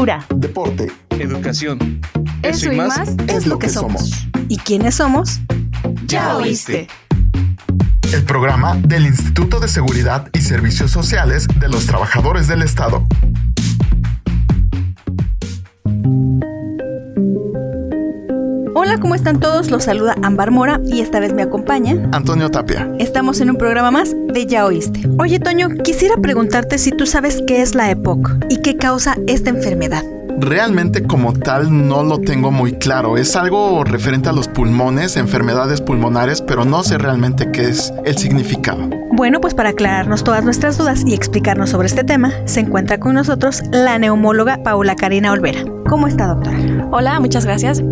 cultura, deporte, educación. Eso y más es lo que somos. ¿Y quiénes somos? Ya oíste. El programa del Instituto de Seguridad y Servicios Sociales de los Trabajadores del Estado. Hola, ¿cómo están todos? Los saluda Ámbar Mora y esta vez me acompaña Antonio Tapia. Estamos en un programa más de Ya Oíste. Oye, Toño, quisiera preguntarte si tú sabes qué es la EPOC y qué causa esta enfermedad. Realmente como tal no lo tengo muy claro. Es algo referente a los pulmones, enfermedades pulmonares, pero no sé realmente qué es el significado. Bueno, pues para aclararnos todas nuestras dudas y explicarnos sobre este tema, se encuentra con nosotros la neumóloga Paula Karina Olvera. ¿Cómo está, doctora? Hola, muchas gracias.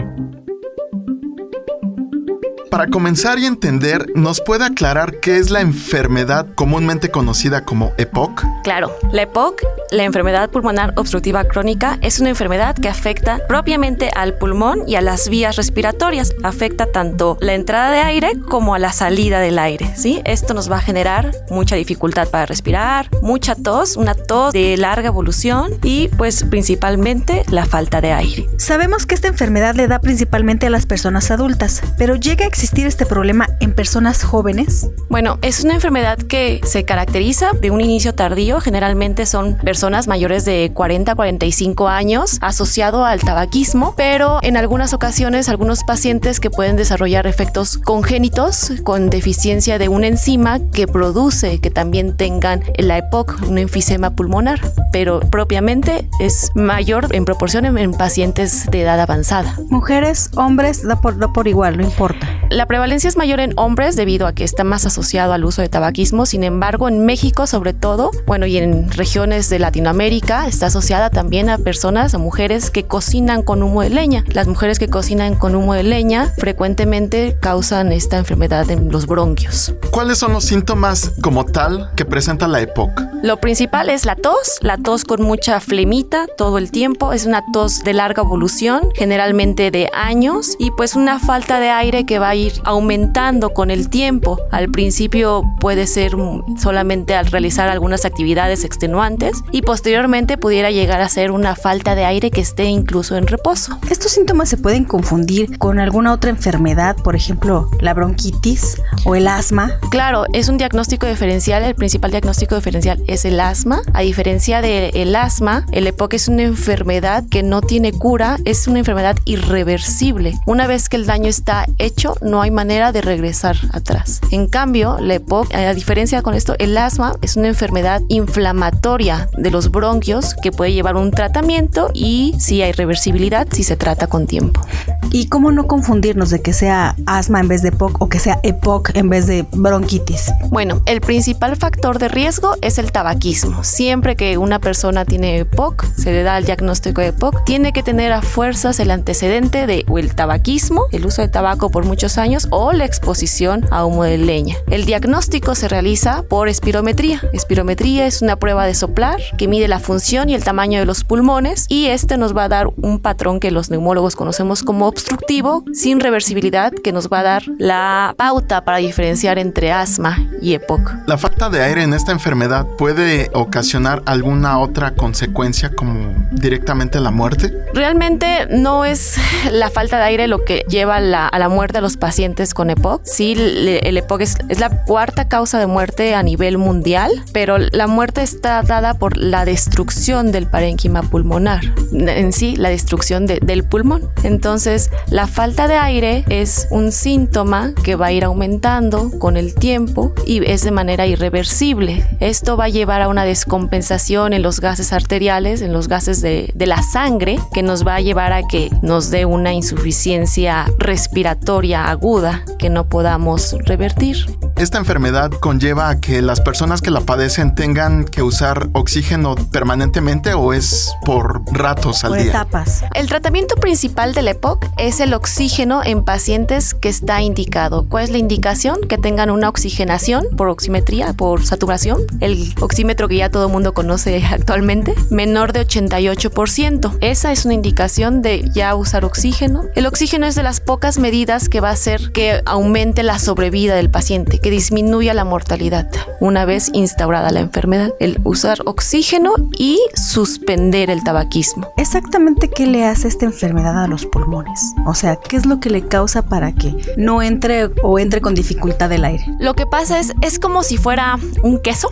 Para comenzar y entender, ¿nos puede aclarar qué es la enfermedad comúnmente conocida como EPOC? Claro, la EPOC, la enfermedad pulmonar obstructiva crónica, es una enfermedad que afecta propiamente al pulmón y a las vías respiratorias. Afecta tanto la entrada de aire como a la salida del aire, ¿sí? Esto nos va a generar mucha dificultad para respirar, mucha tos, una tos de larga evolución y pues principalmente la falta de aire. Sabemos que esta enfermedad le da principalmente a las personas adultas, pero ¿llega a existir este problema en personas jóvenes? Bueno, es una enfermedad que se caracteriza de un inicio tardío. Generalmente son personas mayores de 40 a 45 años asociado al tabaquismo, pero en algunas ocasiones algunos pacientes que pueden desarrollar efectos congénitos con deficiencia de una enzima que produce que también tengan la EPOC, un enfisema pulmonar, pero propiamente es mayor en proporción en pacientes de edad avanzada. Mujeres, hombres, da por igual, no importa. La prevalencia es mayor en hombres debido a que está más asociado al uso de tabaquismo. Sin embargo, en México sobre todo, y en regiones de Latinoamérica está asociada también a personas o mujeres que cocinan con humo de leña. Las mujeres que cocinan con humo de leña frecuentemente causan esta enfermedad en los bronquios. ¿Cuáles son los síntomas como tal que presenta la EPOC? Lo principal es la tos con mucha flemita todo el tiempo. Es una tos de larga evolución, generalmente de años, y pues una falta de aire que va a ir aumentando con el tiempo. Al principio puede ser solamente al realizar algunas actividades extenuantes y posteriormente pudiera llegar a ser una falta de aire que esté incluso en reposo. ¿Estos síntomas se pueden confundir con alguna otra enfermedad, por ejemplo, la bronquitis o el asma? Claro, es un diagnóstico diferencial. El principal diagnóstico diferencial es el asma. A diferencia del asma, el EPOC es una enfermedad que no tiene cura, es una enfermedad irreversible. Una vez que el daño está hecho, no hay manera de regresar atrás. En cambio, la EPOC, a diferencia con esto, el asma es una enfermedad inflamatoria de los bronquios que puede llevar un tratamiento y sí hay reversibilidad si se trata con tiempo. ¿Y cómo no confundirnos de que sea asma en vez de EPOC o que sea EPOC en vez de bronquitis? Bueno, el principal factor de riesgo es el tabaquismo. Siempre que una persona tiene EPOC, se le da el diagnóstico de EPOC, tiene que tener a fuerzas el antecedente de o el tabaquismo, el uso de tabaco por muchos años o la exposición a humo de leña. El diagnóstico se realiza por espirometría. Espirometría es una prueba de soplar que mide la función y el tamaño de los pulmones y este nos va a dar un patrón que los neumólogos conocemos como obstructivo sin reversibilidad, que nos va a dar la pauta para diferenciar entre asma y EPOC. ¿La falta de aire en esta enfermedad puede ocasionar alguna otra consecuencia como directamente la muerte? Realmente no es la falta de aire lo que lleva a la muerte a los pacientes con EPOC. Sí, el EPOC es la cuarta causa de muerte a nivel mundial, pero la muerte está dada por la destrucción del parénquima pulmonar, en sí la destrucción del pulmón. Entonces, la falta de aire es un síntoma que va a ir aumentando con el tiempo y es de manera irreversible. Esto va a llevar a una descompensación en los gases arteriales, en los gases de la sangre, que nos va a llevar a que nos dé una insuficiencia respiratoria aguda que no podamos revertir. ¿Esta enfermedad conlleva a que las personas que la padecen tengan que usar oxígeno permanentemente o es por ratos al día? Etapas. El tratamiento principal del EPOC es el oxígeno en pacientes que está indicado. ¿Cuál es la indicación? Que tengan una oxigenación por oximetría, por saturación, el oxímetro que ya todo el mundo conoce actualmente, menor de 88%. Esa es una indicación de ya usar oxígeno. El oxígeno es de las pocas medidas que va a hacer que aumente la sobrevida del paciente, que disminuya la mortalidad. una vez instaurada la enfermedad. El usar oxígeno y suspender el tabaquismo. Exactamente, ¿qué le hace esta enfermedad a los pulmones? O sea, ¿qué es lo que le causa para que no entre o entre con dificultad el aire? Lo que pasa es como si fuera un queso,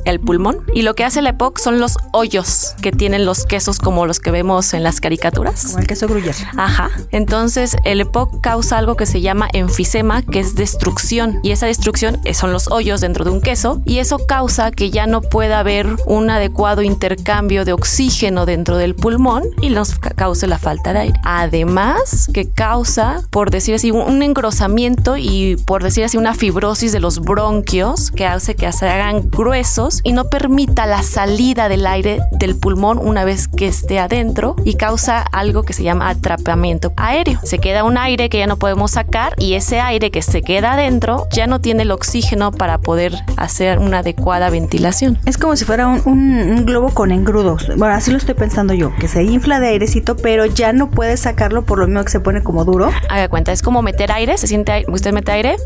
el pulmón, y lo que hace la EPOC son los hoyos que tienen los quesos como los que vemos en las caricaturas. Como el queso Gruyère. Ajá. Entonces, el EPOC causa algo que se llama enfisema, que es destrucción, y esa destrucción son los hoyos dentro de un queso, y eso causa que ya no pueda haber un adecuado intercambio de oxígeno dentro del pulmón y nos cause la falta de aire. Además, que causa, por decir así, un engrosamiento y por decir así, una fibrosis de los bronquios que hace que se hagan gruesos y no permita la salida del aire del pulmón una vez que esté adentro, y causa algo que se llama atrapamiento aéreo. Se queda un aire que ya no podemos sacar, y ese aire que se queda adentro ya no tiene el oxígeno para poder hacer una adecuada ventilación. Es como si fuera un globo con engrudos. Bueno, así lo estoy pensando yo, que se infla de airecito, pero ya no puede sacarlo por lo mismo que se pone como duro. Haga cuenta, es como meter aire, se siente, usted mete aire,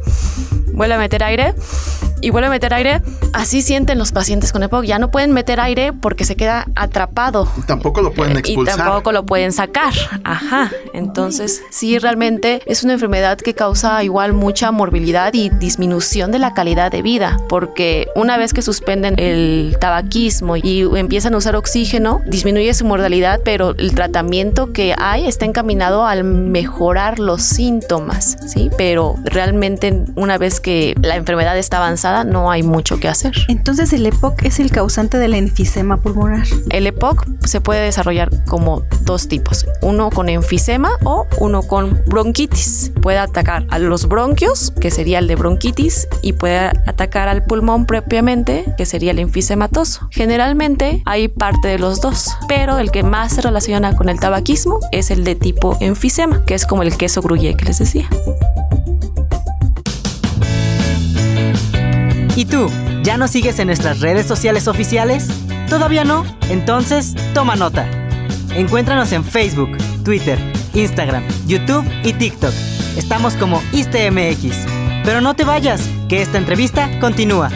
vuelve a meter aire y vuelve a meter aire. Así sienten los pacientes con EPOC. Ya no pueden meter aire porque se queda atrapado. Tampoco lo pueden expulsar. Y tampoco lo pueden sacar. Ajá. Entonces, sí, realmente es una enfermedad que causa igual mucha morbilidad y disminución de la calidad de vida, porque una vez que suspenden el tabaquismo y empiezan a usar oxígeno, disminuye su mortalidad, pero el tratamiento que hay está encaminado al mejorar los síntomas, ¿sí? Pero realmente una vez que la enfermedad está avanzada, no hay mucho que hacer. Entonces, ¿el EPOC es el causante del enfisema pulmonar? El EPOC se puede desarrollar como dos tipos, uno con enfisema o uno con bronquitis. Puede atacar a los bronquios, que sería el de bronquitis, y puede atacar al pulmón propiamente, que sería el enfisematoso. Generalmente hay parte de los dos, pero el que más se relaciona con el tabaquismo es el de tipo enfisema, que es como el queso Gruyère que les decía. ¿Y tú? ¿Ya nos sigues en nuestras redes sociales oficiales? ¿Todavía no? Entonces, toma nota. Encuéntranos en Facebook, Twitter, Instagram, YouTube y TikTok. Estamos como ISTEMX. Pero no te vayas, que esta entrevista continúa.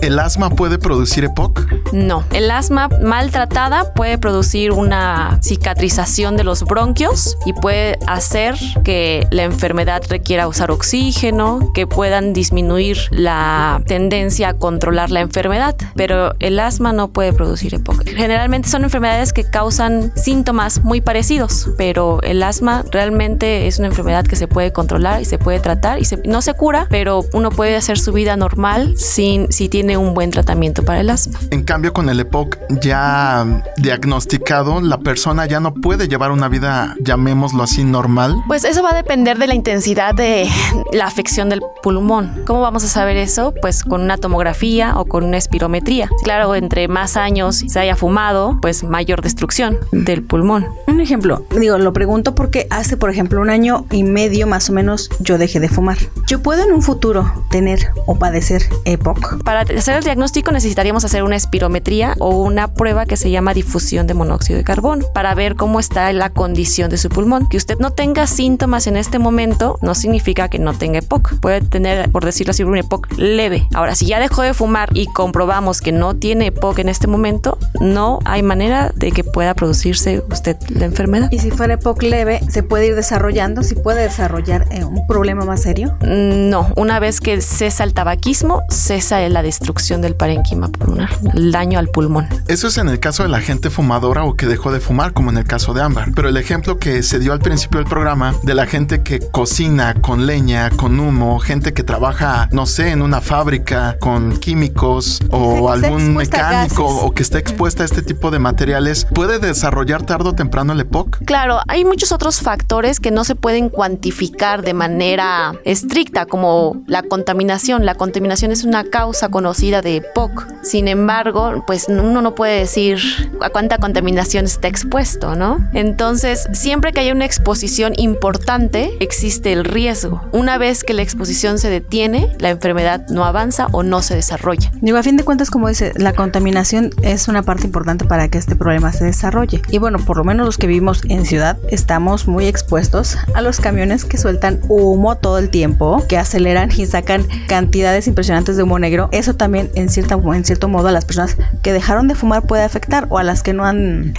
¿El asma puede producir EPOC? No, el asma maltratada puede producir una cicatrización de los bronquios y puede hacer que la enfermedad requiera usar oxígeno, que puedan disminuir la tendencia a controlar la enfermedad, pero el asma no puede producir EPOC. Generalmente son enfermedades que causan síntomas muy parecidos, pero el asma realmente es una enfermedad que se puede controlar y se puede tratar y no se cura, pero uno puede hacer su vida normal si tiene un buen tratamiento para el asma. En cambio, con el EPOC ya diagnosticado, la persona ya no puede llevar una vida, llamémoslo así, normal. Pues eso va a depender de la intensidad de la afección del pulmón. ¿Cómo vamos a saber eso? Pues con una tomografía o con una espirometría. Claro, entre más años se haya fumado, pues mayor destrucción del pulmón. Un ejemplo, lo pregunto porque hace, por ejemplo, 1 año y medio más o menos yo dejé de fumar. ¿Yo puedo en un futuro tener o padecer EPOC? Para hacer el diagnóstico necesitaríamos hacer una espirometría o una prueba que se llama difusión de monóxido de carbono para ver cómo está la condición de su pulmón. Que usted no tenga síntomas en este momento no significa que no tenga EPOC. Puede tener, por decirlo así, un EPOC leve. Ahora, si ya dejó de fumar y comprobamos que no tiene EPOC en este momento, no hay manera de que pueda producirse usted la enfermedad. ¿Y si fuera EPOC leve, se puede ir desarrollando? ¿Si puede desarrollar un problema más serio? No, una vez que cesa el tabaquismo, cesa la destrucción del parénquima pulmonar, el daño al pulmón. Eso es en el caso de la gente fumadora o que dejó de fumar, como en el caso de Ámbar. Pero el ejemplo que se dio al principio del programa de la gente que cocina con leña, con humo, gente que trabaja, no sé, en una fábrica con químicos o algún mecánico o que está expuesta a este tipo de materiales, ¿puede desarrollar tarde o temprano el EPOC? Claro, hay muchos otros factores que no se pueden cuantificar de manera estricta, como la contaminación. La contaminación es una causa conocida de EPOC. Sin embargo, pero pues uno no puede decir a cuánta contaminación está expuesto, ¿no? Entonces, siempre que haya una exposición importante, existe el riesgo. Una vez que la exposición se detiene, la enfermedad no avanza o no se desarrolla. Digo, a fin de cuentas, como dice, la contaminación es una parte importante para que este problema se desarrolle. Y bueno, por lo menos los que vivimos en ciudad estamos muy expuestos a los camiones que sueltan humo todo el tiempo, que aceleran y sacan cantidades impresionantes de humo negro. Eso también en cierto modo a las personas que dejaron de fumar puede afectar, o a las que no han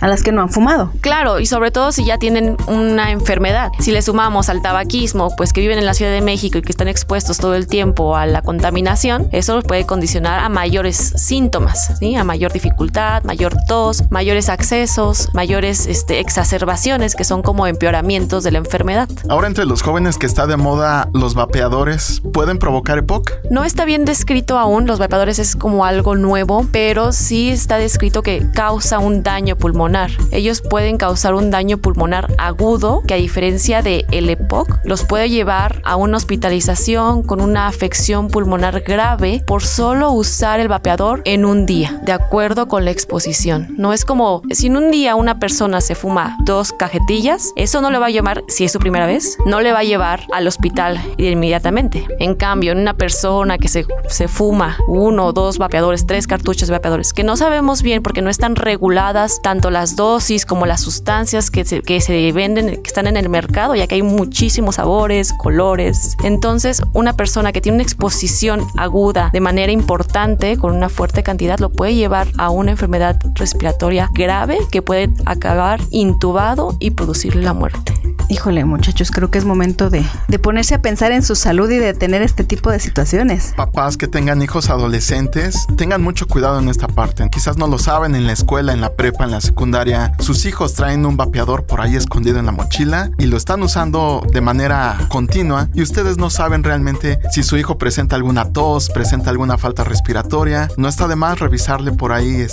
fumado. Claro, y sobre todo si ya tienen una enfermedad. Si le sumamos al tabaquismo, pues que viven en la Ciudad de México y que están expuestos todo el tiempo a la contaminación, eso los puede condicionar a mayores síntomas, ¿sí? A mayor dificultad, mayor tos, mayores accesos, mayores exacerbaciones, que son como empeoramientos de la enfermedad. Ahora, entre los jóvenes que está de moda, los vapeadores, ¿pueden provocar EPOC? No está bien descrito aún, los vapeadores es como algo nuevo, pero sí está descrito que causa un daño pulmonar. Ellos pueden causar un daño pulmonar agudo, que a diferencia de el EPOC, los puede llevar a una hospitalización con una afección pulmonar grave por solo usar el vapeador en un día, de acuerdo con la exposición. No es como si en un día una persona se fuma 2 cajetillas, eso no le va a llevar, si es su primera vez, no le va a llevar al hospital inmediatamente. En cambio, en una persona que se fuma 1 o 2 vapeadores, 3 cartuchos de vapeadores, que no sabemos bien porque no están reguladas tanto las dosis como las sustancias que se venden, que están en el mercado, ya que hay muchísimos sabores, colores. Entonces, una persona que tiene una exposición aguda de manera importante, con una fuerte cantidad, lo puede llevar a una enfermedad respiratoria grave que puede acabar intubado y producirle la muerte. Híjole, muchachos, creo que es momento de ponerse a pensar en su salud y de tener este tipo de situaciones. Papás que tengan hijos adolescentes, tengan mucho cuidado en esta parte. Quizás no lo saben, en la escuela, en la prepa, en la secundaria, sus hijos traen un vapeador por ahí escondido en la mochila y lo están usando de manera continua, y ustedes no saben realmente si su hijo presenta alguna tos, presenta alguna falta respiratoria. No está de más revisarle por ahí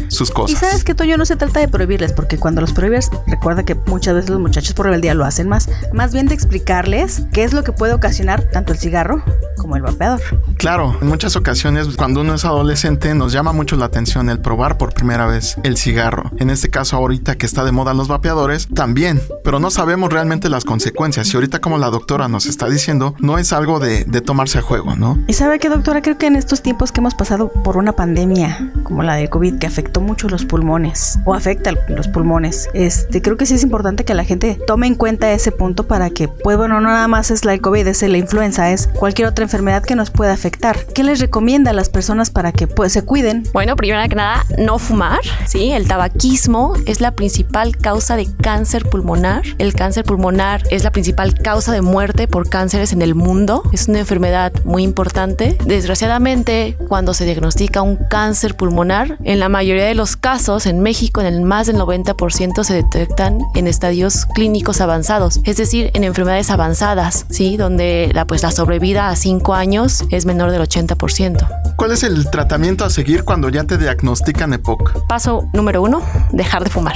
sus cosas. Y sabes que, Toño, no se trata de prohibirles, porque cuando los prohíbes, recuerda que muchas veces los muchachos por rebeldía lo hacen más bien de explicarles qué es lo que puede ocasionar tanto el cigarro como el vapeador. Claro, en muchas ocasiones cuando uno es adolescente nos llama mucho la atención el probar por primera vez el cigarro. En este caso, ahorita que está de moda los vapeadores, también, pero no sabemos realmente las consecuencias, y ahorita, como la doctora nos está diciendo, no es algo de tomarse a juego, ¿no? Y sabe qué, doctora, creo que en estos tiempos que hemos pasado por una pandemia como la del COVID, que afectó mucho los pulmones, o afecta los pulmones, creo que sí es importante que la gente tome en cuenta ese punto para que, pues bueno, no nada más es la COVID, es la influenza, es cualquier otra enfermedad que nos pueda afectar. ¿Qué les recomienda a las personas para que pues se cuiden? Bueno, primero que nada, no fumar, ¿sí? El tabaquismo es la principal causa de cáncer pulmonar. El cáncer pulmonar es la principal causa de muerte por cánceres en el mundo. Es una enfermedad muy importante. Desgraciadamente, cuando se diagnostica un cáncer pulmonar, en la mayoría de los casos, en México, en el más del 90% se detectan en estadios clínicos avanzados, es decir, en enfermedades avanzadas, ¿sí? Donde la sobrevida a 5 años es menor del 80%. ¿Cuál es el tratamiento a seguir cuando ya te diagnostican EPOC? Paso número 1, dejar de fumar.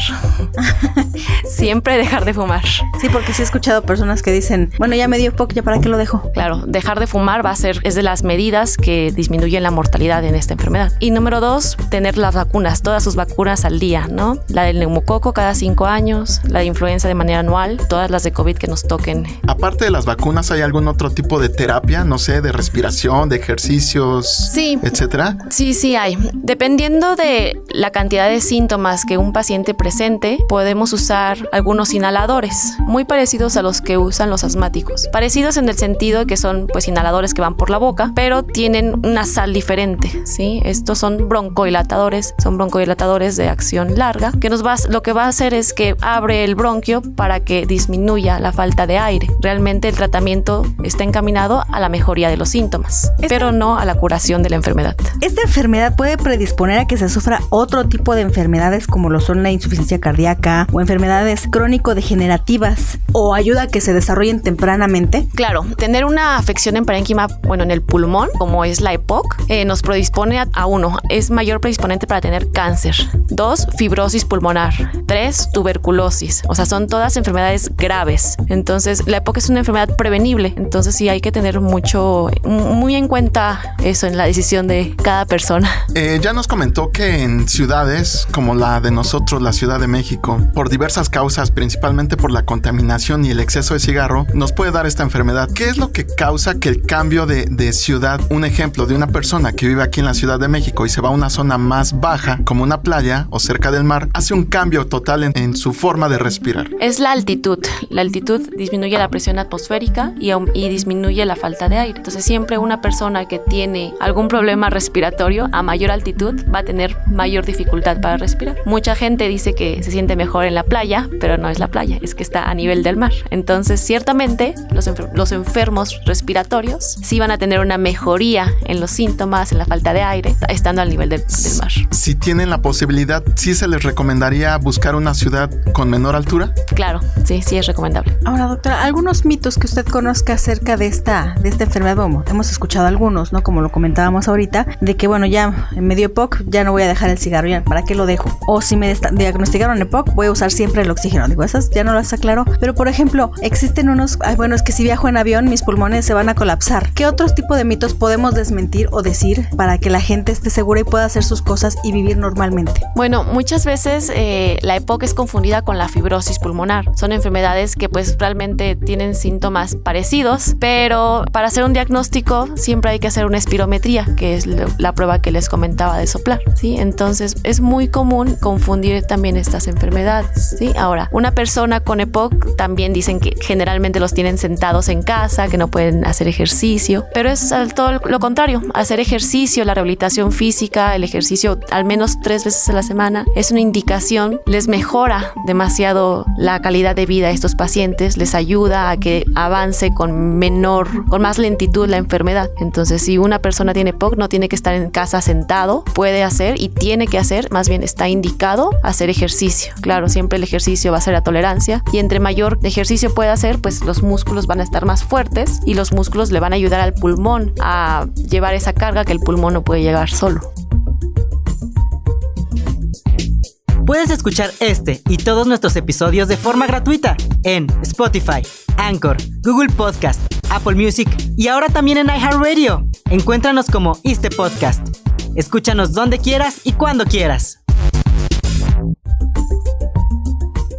Siempre dejar de fumar. Sí, porque sí he escuchado personas que dicen, bueno, ya me dio EPOC, ¿ya para qué lo dejo? Claro, dejar de fumar es de las medidas que disminuyen la mortalidad en esta enfermedad. Y número 2, tener las vacunas, todas sus vacunas al día, ¿no? La del neumococo cada 5 años, la de influenza de manera anual, todas las de COVID que nos toquen. Aparte de las vacunas, ¿hay algún otro tipo de terapia? No sé, de respiración, de ejercicios, sí, etcétera. Sí hay. Dependiendo de la cantidad de síntomas que un paciente presente, podemos usar algunos inhaladores, muy parecidos a los que usan los asmáticos. Parecidos en el sentido que son pues inhaladores que van por la boca, pero tienen una sal diferente, ¿sí? Estos son broncodilatadores de acción larga, que lo que va a hacer es que abre el bronquio para que disminuya la falta de aire. Realmente el tratamiento está encaminado a la mejoría de los síntomas, pero no a la curación de la enfermedad. ¿Esta enfermedad puede predisponer a que se sufra otro tipo de enfermedades como lo son la insuficiencia cardíaca o enfermedades crónico-degenerativas, o ayuda a que se desarrollen tempranamente? Claro, tener una afección en parénquima, en el pulmón, como es la EPOC, nos predispone a 1, es mayor predisponente para tener cáncer. 2, fibrosis pulmonar. 3, tuberculosis. O sea, son todas enfermedades graves. Entonces, la EPOC es una enfermedad prevenible. Entonces, sí hay que tener muy en cuenta eso en la decisión decisión de cada persona. Ya nos comentó que en ciudades como la de nosotros, la Ciudad de México, por diversas causas, principalmente por la contaminación y el exceso de cigarro, nos puede dar esta enfermedad. ¿Qué es lo que causa que el cambio de ciudad, un ejemplo de una persona que vive aquí en la Ciudad de México y se va a una zona más baja, como una playa o cerca del mar, hace un cambio total en su forma de respirar? Es la altitud. La altitud disminuye la presión atmosférica y disminuye la falta de aire. Entonces siempre una persona que tiene algún problema respiratorio a mayor altitud va a tener mayor dificultad para respirar. Mucha gente dice que se siente mejor en la playa, pero no es la playa, es que está a nivel del mar. Entonces ciertamente los enfermos respiratorios sí van a tener una mejoría en los síntomas, en la falta de aire, estando al nivel del mar. Si tienen la posibilidad, ¿sí se les recomendaría buscar una ciudad con menor altura? Claro, sí es recomendable. Ahora, doctora, algunos mitos que usted conozca acerca de esta enfermedad. Bueno, hemos escuchado algunos, ¿no? Como lo comentábamos ahorita, de que bueno, ya me dio EPOC, ya no voy a dejar el cigarro, ya, ¿para qué lo dejo? O si me diagnosticaron EPOC, voy a usar siempre el oxígeno. Digo, esas ya no las aclaró. Pero por ejemplo, existen unos, bueno, es que si viajo en avión, mis pulmones se van a colapsar. ¿Qué otros tipos de mitos podemos desmentir o decir para que la gente esté segura y pueda hacer sus cosas y vivir normalmente? Bueno, muchas veces la EPOC es confundida con la fibrosis pulmonar. Son enfermedades que pues realmente tienen síntomas parecidos, pero para hacer un diagnóstico siempre hay que hacer una espirometría, que es la prueba que les comentaba de soplar, ¿sí? Entonces es muy común confundir también estas enfermedades, ¿sí? Ahora, una persona con EPOC también dicen que generalmente los tienen sentados en casa, que no pueden hacer ejercicio, pero es todo lo contrario. Hacer ejercicio, la rehabilitación física, el ejercicio al menos 3 veces a la semana es una indicación, les mejora demasiado la calidad de vida a estos pacientes, les ayuda a que avance con más lentitud la enfermedad. Entonces, si una persona tiene EPOC, no tiene que estar en casa sentado, puede hacer y tiene que hacer, más bien está indicado hacer ejercicio. Claro, siempre el ejercicio va a ser a tolerancia y entre mayor ejercicio pueda hacer, pues los músculos van a estar más fuertes y los músculos le van a ayudar al pulmón a llevar esa carga que el pulmón no puede llevar solo. Puedes escuchar este y todos nuestros episodios de forma gratuita en Spotify, Anchor, Google Podcast, Apple Music y ahora también en iHeartRadio. Encuéntranos como ISSSTE Podcast. Escúchanos donde quieras y cuando quieras.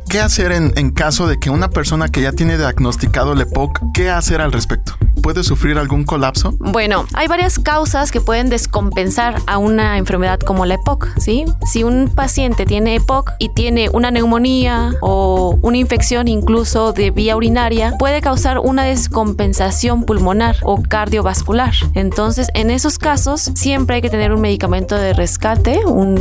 ¿Qué hacer en caso de que una persona que ya tiene diagnosticado el EPOC, qué hacer al respecto? ¿Puede sufrir algún colapso? Bueno, hay varias causas que pueden descompensar a una enfermedad como la EPOC, ¿sí? Si un paciente tiene EPOC y tiene una neumonía o una infección incluso de vía urinaria, puede causar una descompensación pulmonar o cardiovascular. Entonces, en esos casos, siempre hay que tener un medicamento de rescate,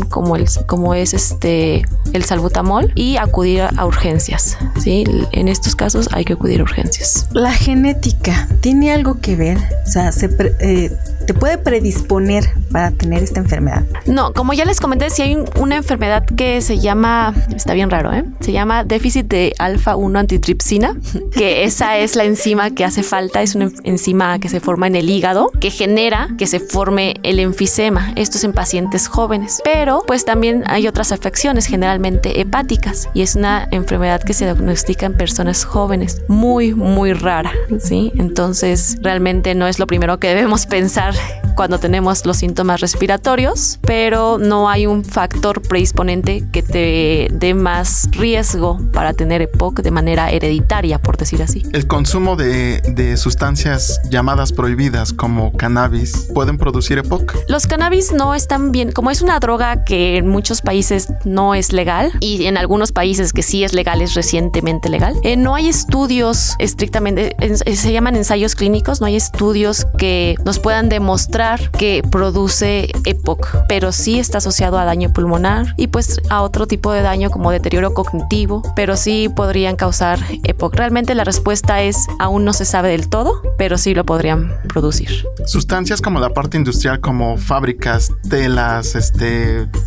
como es el salbutamol, y acudir a urgencias, ¿sí? En estos casos hay que acudir a urgencias. La genética tiene algo que ver, o sea, te puede predisponer para tener esta enfermedad. No, como ya les comenté, si hay una enfermedad que se llama, está bien raro, se llama déficit de alfa-1 antitripsina, que esa es la enzima que hace falta, es una enzima que se forma en el hígado, que genera que se forme el enfisema. Esto es en pacientes jóvenes, pero pues también hay otras afecciones, generalmente hepáticas, y es una enfermedad que se diagnostica en personas jóvenes, muy, muy rara, ¿sí? Entonces, realmente no es lo primero que debemos pensar cuando tenemos los síntomas respiratorios, pero no hay un factor predisponente que te dé más riesgo para tener EPOC de manera hereditaria, por decir así. El consumo de sustancias llamadas prohibidas como cannabis, ¿pueden producir EPOC? Los cannabis no están bien, como es una droga que en muchos países no es legal y en algunos países que sí es legal, es recientemente legal. No hay estudios estrictamente, se llaman ensayos clínicos, no hay estudios que nos puedan demostrar que produce EPOC, pero sí está asociado a daño pulmonar y pues a otro tipo de daño como deterioro cognitivo, pero sí podrían causar EPOC. Realmente la respuesta es aún no se sabe del todo, pero sí lo podrían producir. Sustancias como la parte industrial, como fábricas, telas,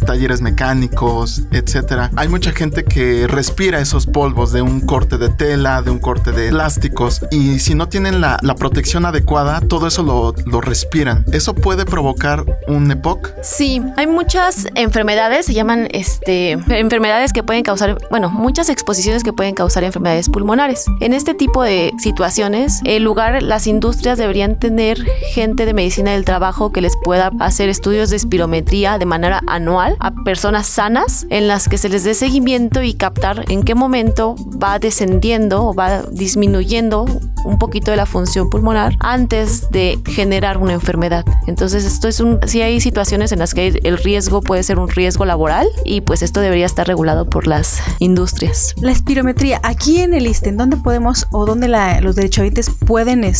talleres mecánicos, etcétera. Hay mucha gente que respira esos polvos de un corte de tela, de un corte de plásticos, y si no tienen la protección adecuada, todo eso lo respiran. Es ¿Eso puede provocar un EPOC? Sí, hay muchas enfermedades, se llaman enfermedades que pueden causar, muchas exposiciones que pueden causar enfermedades pulmonares. En este tipo de situaciones, las industrias deberían tener gente de medicina del trabajo que les pueda hacer estudios de espirometría de manera anual a personas sanas, en las que se les dé seguimiento y captar en qué momento va descendiendo o va disminuyendo un poquito de la función pulmonar antes de generar una enfermedad. Entonces sí hay situaciones en las que el riesgo puede ser un riesgo laboral y pues esto debería estar regulado por las industrias. La espirometría, aquí en el ISSSTE, ¿en dónde podemos o dónde los derechohabientes pueden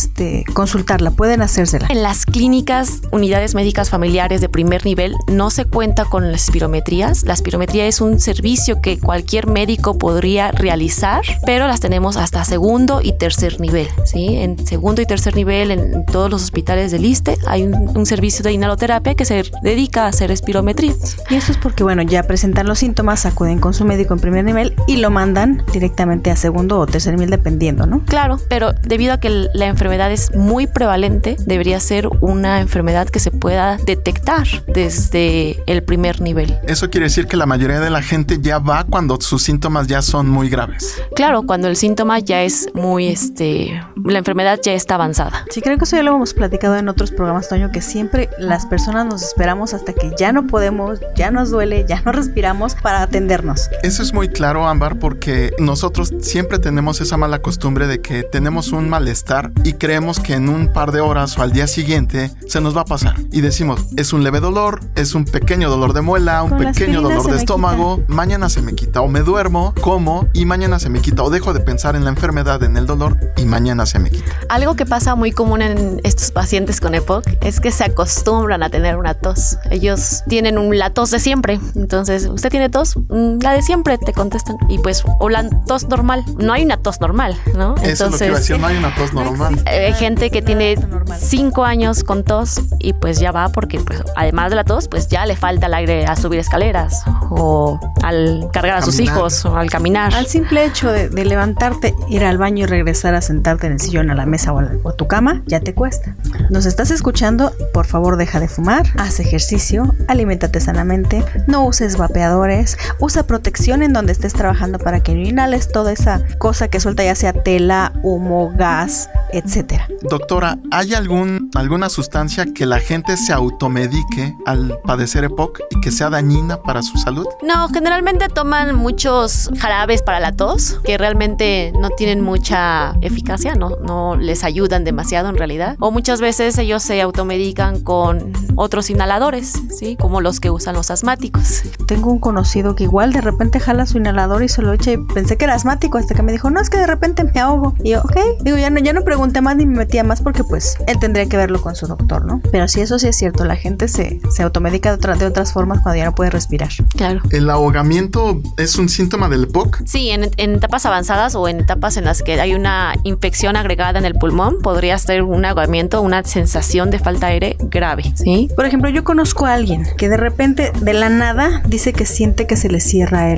consultarla, pueden hacérsela? En las clínicas, unidades médicas familiares de primer nivel no se cuenta con las espirometrías. La espirometría es un servicio que cualquier médico podría realizar, pero las tenemos hasta segundo y tercer nivel, ¿sí? En segundo y tercer nivel, en todos los hospitales del ISSSTE, hay un servicio de inhaloterapia que se dedica a hacer espirometría. Y eso es porque, ya presentan los síntomas, acuden con su médico en primer nivel y lo mandan directamente a segundo o tercer nivel, dependiendo, ¿no? Claro, pero debido a que la enfermedad es muy prevalente, debería ser una enfermedad que se pueda detectar desde el primer nivel. Eso quiere decir que la mayoría de la gente ya va cuando sus síntomas ya son muy graves. Claro, cuando el síntoma ya es muy, la enfermedad ya está avanzada. Sí, creo que eso ya lo hemos platicado en otros programas, Toño, que siempre las personas nos esperamos hasta que ya no podemos, ya nos duele, ya no respiramos para atendernos. Eso es muy claro, Ámbar, porque nosotros siempre tenemos esa mala costumbre de que tenemos un malestar y creemos que en un par de horas o al día siguiente se nos va a pasar. Y decimos, es un leve dolor, es un pequeño dolor de muela, un pequeño dolor de estómago, mañana se me quita, o me duermo, como y mañana se me quita, o dejo de pensar en la enfermedad, en el dolor y mañana se me quita. Algo que pasa muy común en estos pacientes con EPOC es que se acostumbran a tener una tos. Ellos tienen la tos de siempre. Entonces, ¿usted tiene tos? La de siempre, te contestan. Y pues, o la tos normal. No hay una tos normal, ¿no? Entonces, eso es lo que iba a decir, no hay una tos normal. Hay gente que tiene 5 años con tos y pues ya va porque pues además de la tos, pues ya le falta el aire a subir escaleras o al cargar a sus hijos o al caminar. Al simple hecho de levantarte, ir al baño y regresar a sentarte en el sillón, a la mesa o a tu cama, ya te cuesta. ¿Nos estás escuchando? Por favor, deja de fumar, haz ejercicio, aliméntate sanamente, no uses vapeadores, usa protección en donde estés trabajando para que no inhales toda esa cosa que suelta, ya sea tela, humo, gas, etcétera. Doctora, ¿hay alguna sustancia que la gente se automedique al padecer EPOC y que sea dañina para su salud? No, generalmente toman muchos jarabes para la tos que realmente no tienen mucha eficacia, no les ayudan demasiado en realidad. O muchas veces ellos se automedican con otros inhaladores, ¿sí? Como los que usan los asmáticos. Tengo un conocido que igual de repente jala su inhalador y se lo echa y pensé que era asmático hasta que me dijo, no, es que de repente me ahogo. Y yo, ok, digo, ya no pregunté más ni me metía más porque pues él tendría que verlo con su doctor, ¿no? Pero sí, eso sí es cierto, la gente se automedica de otras formas cuando ya no puede respirar. Claro. ¿El ahogamiento es un síntoma del EPOC? Sí, en etapas avanzadas o en etapas en las que hay una infección agregada en el pulmón, podría ser un ahogamiento, una sensación de falta de aire grave, ¿sí? Por ejemplo, yo conozco a alguien que de repente, de la nada, dice que siente que se le cierra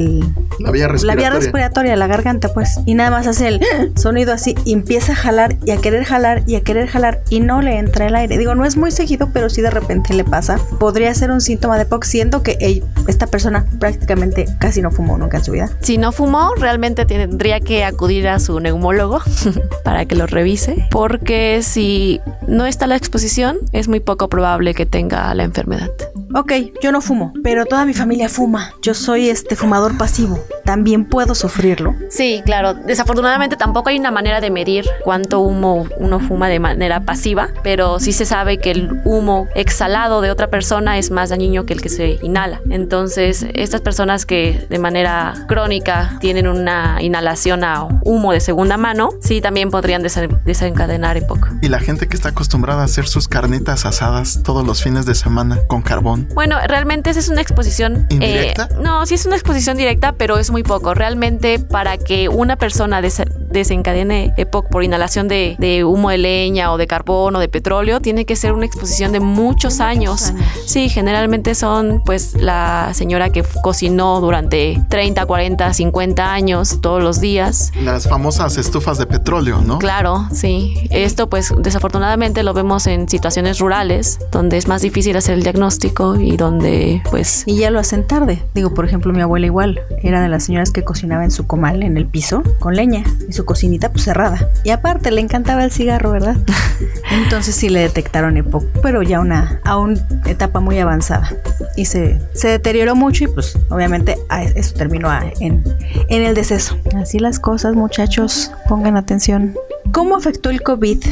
la vía respiratoria, la garganta, pues. Y nada más hace el sonido así y empieza a jalar y a querer jalar y a querer jalar y no le entra el aire. Digo, no es muy seguido, pero sí de repente le pasa. Podría ser un síntoma de EPOC, siendo que esta persona prácticamente casi no fumó nunca en su vida. Si no fumó, realmente tendría que acudir a su neumólogo para que lo revise, porque si no está la exposición, es muy poco probable que tenga la enfermedad. Ok, yo no fumo, pero toda mi familia fuma. Yo soy fumador pasivo. ¿También puedo sufrirlo? Sí, claro. Desafortunadamente tampoco hay una manera de medir cuánto humo uno fuma de manera pasiva, pero sí se sabe que el humo exhalado de otra persona es más dañino que el que se inhala. Entonces, estas personas que de manera crónica tienen una inhalación a humo de segunda mano, sí también podrían desencadenar EPOC. ¿Y la gente que está acostumbrada a hacer sus carnitas asadas todos los fines de semana con carbón? Bueno, realmente esa es una exposición... ¿Indirecta? No, sí es una exposición directa, pero es muy poco. Realmente para que una persona desencadene EPOC por inhalación de humo de leña o de carbón o de petróleo, tiene que ser una exposición de muchos años. Sí, generalmente son pues la señora que cocinó durante 30, 40, 50 años todos los días. Las famosas estufas de petróleo, ¿no? Claro, sí. Esto pues desafortunadamente lo vemos en situaciones rurales donde es más difícil hacer el diagnóstico y donde pues... Y ya lo hacen tarde. Digo, por ejemplo, mi abuela igual era de las señoras que cocinaba en su comal en el piso con leña y su cocinita pues cerrada. Y aparte le encantaba el cigarro, ¿verdad? Entonces sí le detectaron EPOC, pero ya a una etapa muy avanzada. Y se deterioró mucho y pues obviamente eso terminó en el deceso. Así las cosas, muchachos, pongan atención. ¿Cómo afectó el COVID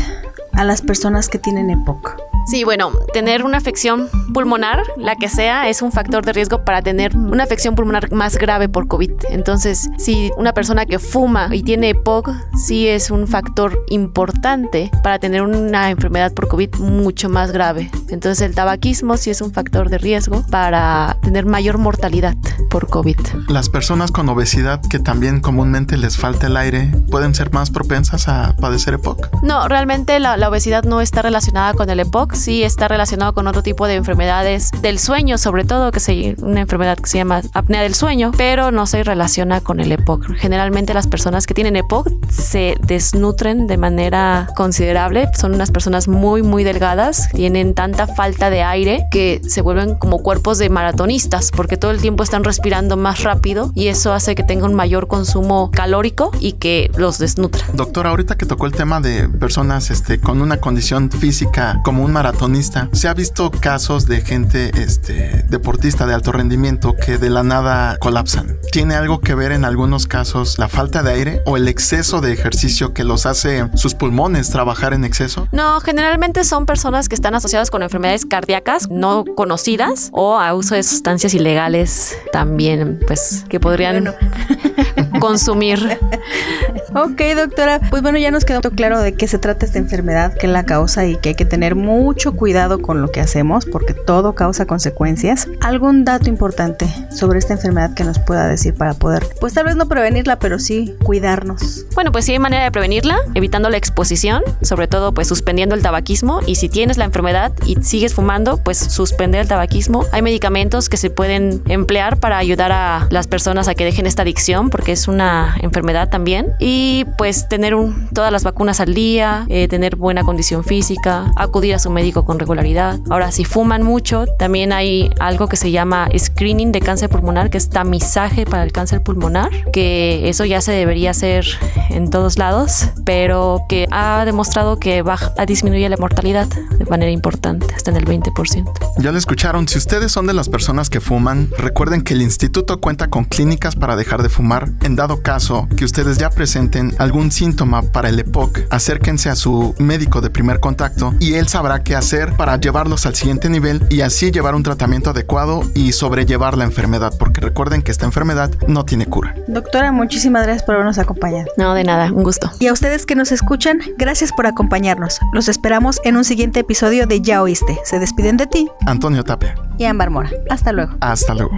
a las personas que tienen EPOC? Sí, bueno, tener una afección pulmonar, la que sea, es un factor de riesgo para tener una afección pulmonar más grave por COVID. Entonces, si una persona que fuma y tiene EPOC, sí es un factor importante para tener una enfermedad por COVID mucho más grave. Entonces, el tabaquismo sí es un factor de riesgo para tener mayor mortalidad por COVID. Las personas con obesidad que también comúnmente les falta el aire, ¿pueden ser más propensas a padecer EPOC? No, realmente la obesidad no está relacionada con el EPOC. Sí está relacionado con otro tipo de enfermedades del sueño, sobre todo, una enfermedad que se llama apnea del sueño, pero no se relaciona con el EPOC. Generalmente las personas que tienen EPOC se desnutren de manera considerable. Son unas personas muy, muy delgadas, tienen tanta falta de aire que se vuelven como cuerpos de maratonistas, porque todo el tiempo están respirando más rápido y eso hace que tengan un mayor consumo calórico y que los desnutra. Doctora, ahorita que tocó el tema de personas con una condición física como un maratonista, se ha visto casos de gente deportista de alto rendimiento que de la nada colapsan. ¿Tiene algo que ver en algunos casos la falta de aire o el exceso de ejercicio que los hace sus pulmones trabajar en exceso? No, generalmente son personas que están asociadas con enfermedades cardíacas no conocidas o a uso de sustancias ilegales también, pues, que podrían consumir. Ok, doctora, pues bueno, ya nos quedó claro de qué se trata esta enfermedad, qué la causa y que hay que tener mucho cuidado con lo que hacemos porque todo causa consecuencias. ¿Algún dato importante sobre esta enfermedad que nos pueda decir para poder, pues tal vez no prevenirla, pero sí cuidarnos? Bueno, pues sí hay manera de prevenirla, evitando la exposición, sobre todo pues suspendiendo el tabaquismo, y si tienes la enfermedad y sigues fumando, pues suspender el tabaquismo. Hay medicamentos que se pueden emplear para ayudar a las personas a que dejen esta adicción porque es una enfermedad también, y pues tener todas las vacunas al día, tener buena condición física, acudir a su médico con regularidad. Ahora, si fuman mucho, también hay algo que se llama screening de cáncer pulmonar, que es tamizaje para el cáncer pulmonar, que eso ya se debería hacer en todos lados, pero que ha demostrado que disminuye la mortalidad de manera importante, hasta en el 20%. Ya lo escucharon, si ustedes son de las personas que fuman, recuerden que el instituto cuenta con clínicas para dejar de fumar. En dado caso que ustedes ya presenten algún síntoma para el EPOC, acérquense a su médico de primer contacto y él sabrá qué hacer para llevarlos al siguiente nivel y así llevar un tratamiento adecuado y sobrellevar la enfermedad, porque recuerden que esta enfermedad no tiene cura. Doctora, muchísimas gracias por habernos acompañado. No, de nada, un gusto. Y a ustedes que nos escuchan, gracias por acompañarnos. Los esperamos en un siguiente episodio de Ya Oíste. Se despiden de ti, Antonio Tapia y Ámbar Mora. Hasta luego. Hasta luego.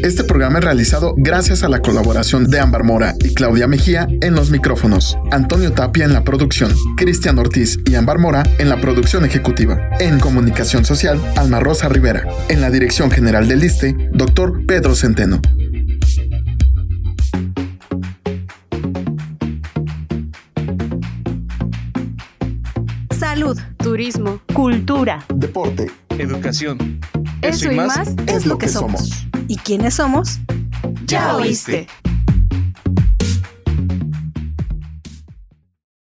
Este programa es realizado gracias a la colaboración de Ámbar Mora y Claudia Mejía en los micrófonos, Antonio Tapia en la producción, Cristian Ortiz y Ámbar Mora en la producción ejecutiva. En comunicación social, Alma Rosa Rivera. En la dirección general del ISSSTE, Dr. Pedro Centeno. Salud, Turismo, cultura, Deporte. educación. eso y más es lo que somos. ¿Y quiénes somos? Ya oíste.